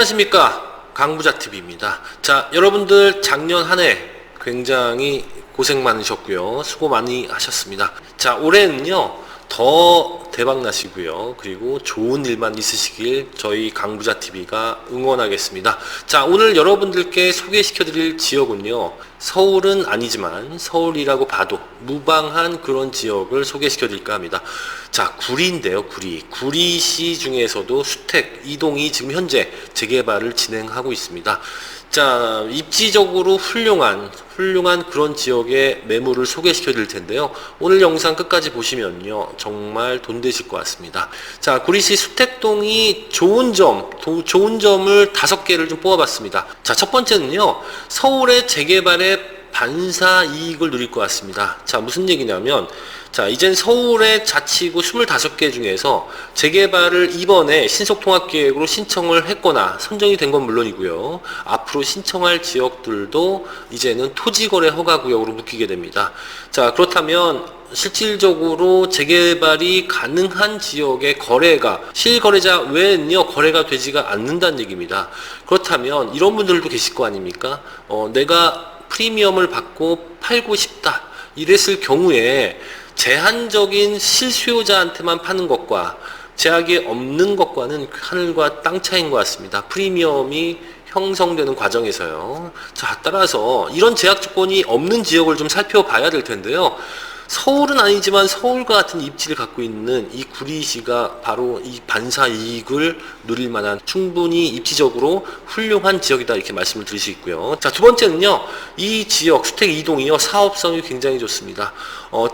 안녕하십니까, 강부자TV입니다. 자, 여러분들 작년 한 해 굉장히 고생 많으셨고요, 수고 많이 하셨습니다. 자, 올해는요 더 대박 나시고요, 그리고 좋은 일만 있으시길 저희 강부자TV가 응원하겠습니다. 자, 오늘 여러분들께 소개시켜 드릴 지역은요, 서울은 아니지만 서울이라고 봐도 무방한 그런 지역을 소개시켜 드릴까 합니다. 자, 구리인데요. 구리시 중에서도 수택 이동이 지금 현재 재개발을 진행하고 있습니다. 자, 입지적으로 훌륭한 그런 지역의 매물을 소개시켜 드릴 텐데요. 오늘 영상 끝까지 보시면요, 정말 돈 되실 것 같습니다. 자, 구리시 수택동이 좋은 점을 5개를 좀 뽑아봤습니다. 자, 첫 번째는요, 서울의 재개발의 반사 이익을 누릴 것 같습니다. 자, 무슨 얘기냐면, 자, 이젠 서울의 자치구 25개 중에서 재개발을 이번에 신속통합계획으로 신청을 했거나 선정이 된 건 물론이고요, 앞으로 신청할 지역들도 이제는 토지거래 허가구역으로 묶이게 됩니다. 자, 그렇다면 실질적으로 재개발이 가능한 지역의 거래가 실거래자 외에는요 거래가 되지가 않는다는 얘기입니다. 그렇다면 이런 분들도 계실 거 아닙니까? 내가 프리미엄을 받고 팔고 싶다 이랬을 경우에 제한적인 실수요자한테만 파는 것과 제약이 없는 것과는 하늘과 땅 차이인 것 같습니다. 프리미엄이 형성되는 과정에서요. 자, 따라서 이런 제약 조건이 없는 지역을 좀 살펴봐야 될 텐데요. 서울은 아니지만 서울과 같은 입지를 갖고 있는 이 구리시가 바로 이 반사 이익을 누릴 만한 충분히 입지적으로 훌륭한 지역이다, 이렇게 말씀을 드릴 수 있고요. 자, 두 번째는요, 이 지역 수택 이동이요, 사업성이 굉장히 좋습니다.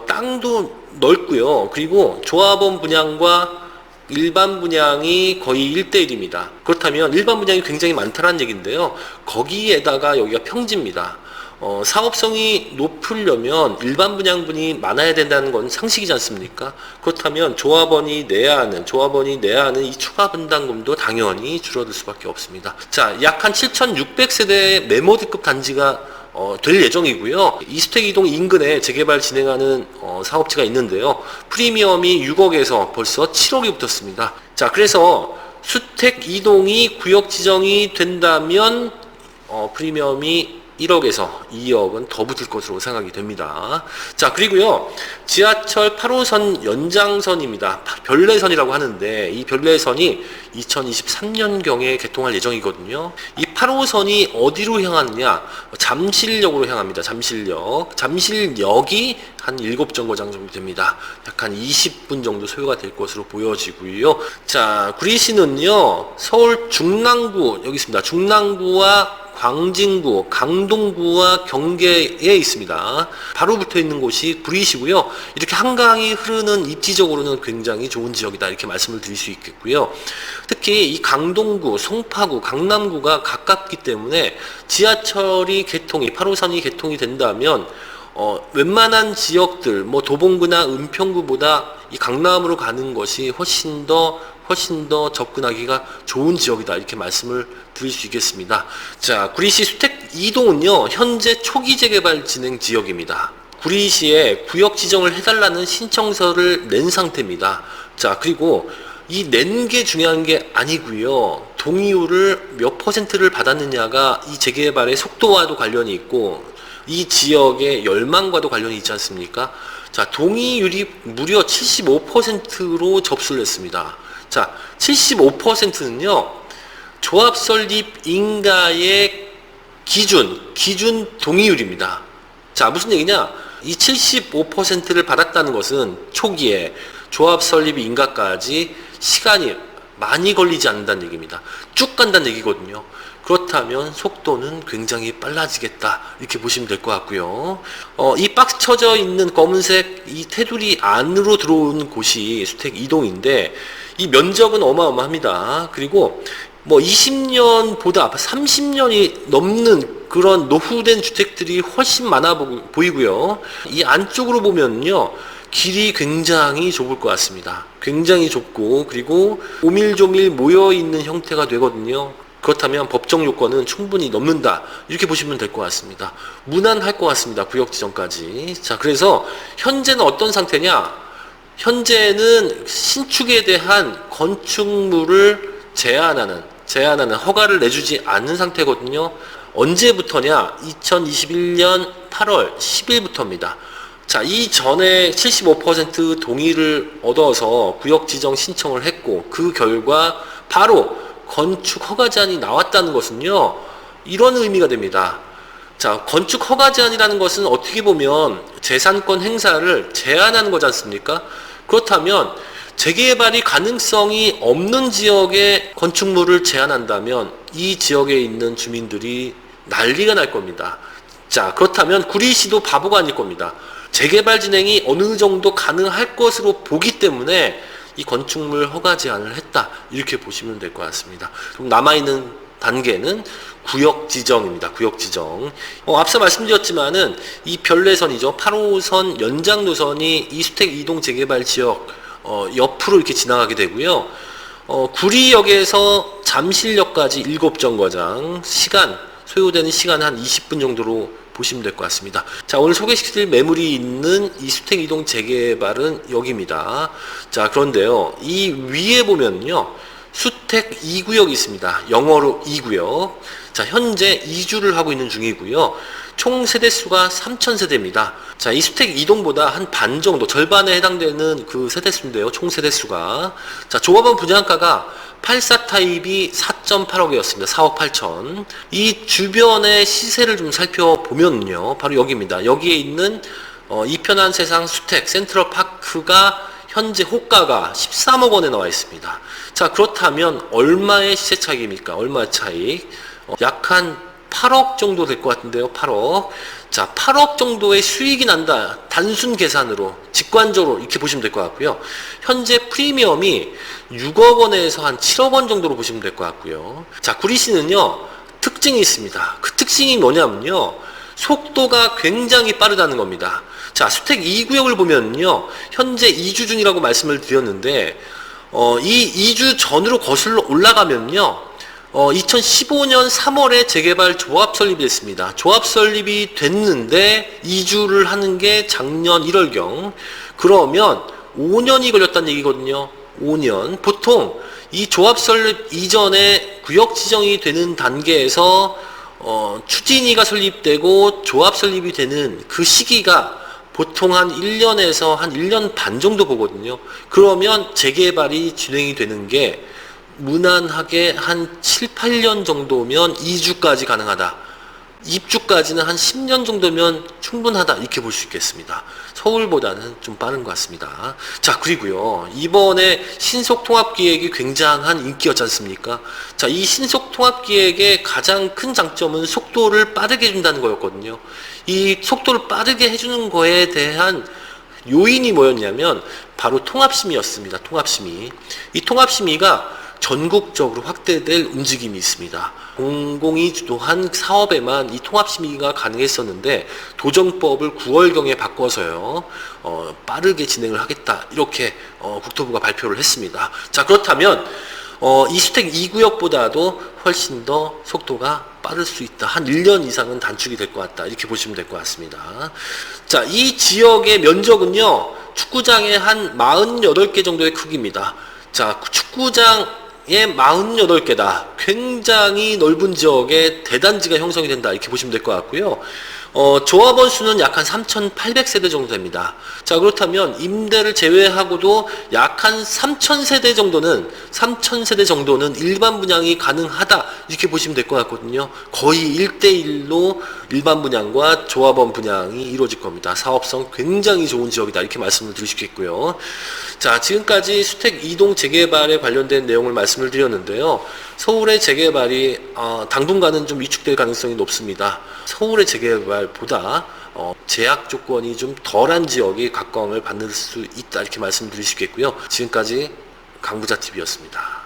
땅도 넓고요, 그리고 조합원 분양과 일반 분양이 거의 1대1입니다. 그렇다면 일반 분양이 굉장히 많다는 얘기인데요, 거기에다가 여기가 평지입니다. 사업성이 높으려면 일반 분양분이 많아야 된다는 건 상식이지 않습니까? 그렇다면 조합원이 내야 하는 이 추가 분담금도 당연히 줄어들 수밖에 없습니다. 자, 약 한 7,600세대의 메모드급 단지가 될 예정이고요. 이수택 이동 인근에 재개발 진행하는 사업체가 있는데요, 프리미엄이 6억에서 벌써 7억이 붙었습니다. 자, 그래서 수택 이동이 구역 지정이 된다면 프리미엄이 1억에서 2억은 더 붙을 것으로 생각이 됩니다. 자, 그리고요, 지하철 8호선 연장선입니다. 별내선이라고 하는데, 이 별내선이 2023년경에 개통할 예정이거든요. 이 8호선이 어디로 향하느냐? 잠실역으로 향합니다. 잠실역이 한 7정거장 정도 됩니다. 약 한 20분 정도 소요가 될 것으로 보여지고요. 자, 구리시는요, 서울 중랑구, 여기 있습니다. 중랑구와 광진구, 강동구와 경계에 있습니다. 바로 붙어 있는 곳이 구리시고요. 이렇게 한강이 흐르는 입지적으로는 굉장히 좋은 지역이다, 이렇게 말씀을 드릴 수 있겠고요. 특히 이 강동구, 송파구, 강남구가 가깝기 때문에 지하철이 8호선이 개통이 된다면 웬만한 지역들, 뭐 도봉구나 은평구보다 이 강남으로 가는 것이 훨씬 더 접근하기가 좋은 지역이다, 이렇게 말씀을 드릴 수 있겠습니다. 자, 구리시 수택 이동은요, 현재 초기 재개발 진행 지역입니다. 구리시에 구역 지정을 해달라는 신청서를 낸 상태입니다. 자, 그리고 이 낸 게 중요한 게 아니고요, 동의율을 몇 %를 받았느냐가 이 재개발의 속도와도 관련이 있고 이 지역의 열망과도 관련이 있지 않습니까? 자, 동의율이 무려 75%로 접수를 했습니다. 자, 75%는요, 조합 설립 인가의 기준 동의율입니다. 자, 무슨 얘기냐? 이 75%를 받았다는 것은 초기에 조합 설립 인가까지 시간이 많이 걸리지 않는다는 얘기입니다. 쭉 간다는 얘기거든요. 그렇다면 속도는 굉장히 빨라지겠다, 이렇게 보시면 될 것 같고요. 이 박스 쳐져 있는 검은색 이 테두리 안으로 들어오는 곳이 수택 이동인데, 이 면적은 어마어마합니다. 그리고 뭐 20년보다 30년이 넘는 그런 노후된 주택들이 훨씬 많아 보이고요. 이 안쪽으로 보면요, 길이 굉장히 좁을 것 같습니다. 굉장히 좁고, 그리고 오밀조밀 모여있는 형태가 되거든요. 그렇다면 법정 요건은 충분히 넘는다, 이렇게 보시면 될 것 같습니다. 무난할 것 같습니다, 구역 지정까지. 자, 그래서 현재는 어떤 상태냐? 현재는 신축에 대한 건축물을 제한하는 제한하는 허가를 내주지 않는 상태거든요. 언제부터냐? 2021년 8월 10일부터입니다. 자, 이전에 75% 동의를 얻어서 구역 지정 신청을 했고, 그 결과 바로 건축 허가 제한이 나왔다는 것은요, 이런 의미가 됩니다. 자, 건축 허가 제한이라는 것은 어떻게 보면 재산권 행사를 제한하는 거지 않습니까? 그렇다면 재개발이 가능성이 없는 지역에 건축물을 제한한다면 이 지역에 있는 주민들이 난리가 날 겁니다. 자, 그렇다면 구리시도 바보가 아닐 겁니다. 재개발 진행이 어느 정도 가능할 것으로 보기 때문에 이 건축물 허가 제한을 했다, 이렇게 보시면 될 것 같습니다. 그럼 남아있는 단계는 구역 지정입니다. 구역 지정. 앞서 말씀드렸지만은 이 별내선이죠. 8호선 연장 노선이 이 주택 이동 재개발 지역 옆으로 이렇게 지나가게 되고요. 구리역에서 잠실역까지 7정거장, 소요되는 시간 한 20분 정도로 보시면 될 것 같습니다. 자, 오늘 소개시킬 매물이 있는 이 주택 이동 재개발은 여기입니다. 자, 그런데요, 이 위에 보면요, 수택 2구역이 있습니다. 영어로 2구역. 자, 현재 이주를 하고 있는 중이고요. 총 세대수가 3,000세대입니다. 자, 이 수택 이동보다 한 반 정도, 절반에 해당되는 그 세대수인데요. 총 세대수가. 자, 조합원 분양가가 84 타입이 4.8억이었습니다. 4억 8천. 이 주변의 시세를 좀 살펴보면요, 바로 여기입니다. 여기에 있는 이편한 세상 수택 센트럴파크가 현재 호가가 13억 원에 나와 있습니다. 자, 그렇다면 얼마의 시세 차익입니까? 얼마의 차익? 약 한 8억 정도 될 것 같은데요. 8억. 자, 8억 정도의 수익이 난다. 단순 계산으로, 직관적으로 이렇게 보시면 될 것 같고요. 현재 프리미엄이 6억 원에서 한 7억 원 정도로 보시면 될 것 같고요. 자, 구리시는요, 특징이 있습니다. 그 특징이 뭐냐면요, 속도가 굉장히 빠르다는 겁니다. 자, 수택 2구역을 보면요, 현재 이주 중이라고 말씀을 드렸는데, 이 2주 전으로 거슬러 올라가면요, 2015년 3월에 재개발 조합 설립이 됐습니다. 조합 설립이 됐는데 이주를 하는 게 작년 1월경. 그러면 5년이 걸렸다는 얘기거든요. 5년. 보통 이 조합 설립 이전에 구역 지정이 되는 단계에서 추진위가 설립되고 조합 설립이 되는 그 시기가 보통 한 1년에서 한 1년 반 정도 보거든요. 그러면 재개발이 진행이 되는 게 무난하게 한 7, 8년 정도면 이주까지 가능하다. 입주까지는 한 10년 정도면 충분하다, 이렇게 볼 수 있겠습니다. 서울보다는 좀 빠른 것 같습니다. 자, 그리고요, 이번에 신속통합기획이 굉장한 인기였지 않습니까? 자, 이 신속통합기획의 가장 큰 장점은 속도를 빠르게 해준다는 거였거든요. 이 속도를 빠르게 해주는 거에 대한 요인이 뭐였냐면 바로 통합심의였습니다. 통합심의. 이 통합심의가 전국적으로 확대될 움직임이 있습니다. 공공이 주도한 사업에만 이 통합심의가 가능했었는데 도정법을 9월경에 바꿔서요, 빠르게 진행을 하겠다, 이렇게 국토부가 발표를 했습니다. 자, 그렇다면 이 주택 2구역보다도 훨씬 더 속도가 빠를 수 있다. 한 1년 이상은 단축이 될 것 같다, 이렇게 보시면 될 것 같습니다. 자, 이 지역의 면적은요, 축구장의 한 48개 정도의 크기입니다. 자, 축구장 48개다. 굉장히 넓은 지역에 대단지가 형성이 된다, 이렇게 보시면 될 것 같고요. 조합원 수는 약 한 3,800세대 정도 됩니다. 자, 그렇다면 임대를 제외하고도 약 한 3,000세대 정도는 일반 분양이 가능하다, 이렇게 보시면 될 것 같거든요. 거의 1대1로 일반 분양과 조합원 분양이 이루어질 겁니다. 사업성 굉장히 좋은 지역이다, 이렇게 말씀을 드릴 수 있겠고요. 자, 지금까지 주택 이동 재개발에 관련된 내용을 말씀을 드렸는데요. 서울의 재개발이 당분간은 좀 위축될 가능성이 높습니다. 서울의 재개발보다 제약 조건이 좀 덜한 지역이 각광을 받을 수 있다, 이렇게 말씀드릴 수 있겠고요. 지금까지 강부자TV였습니다.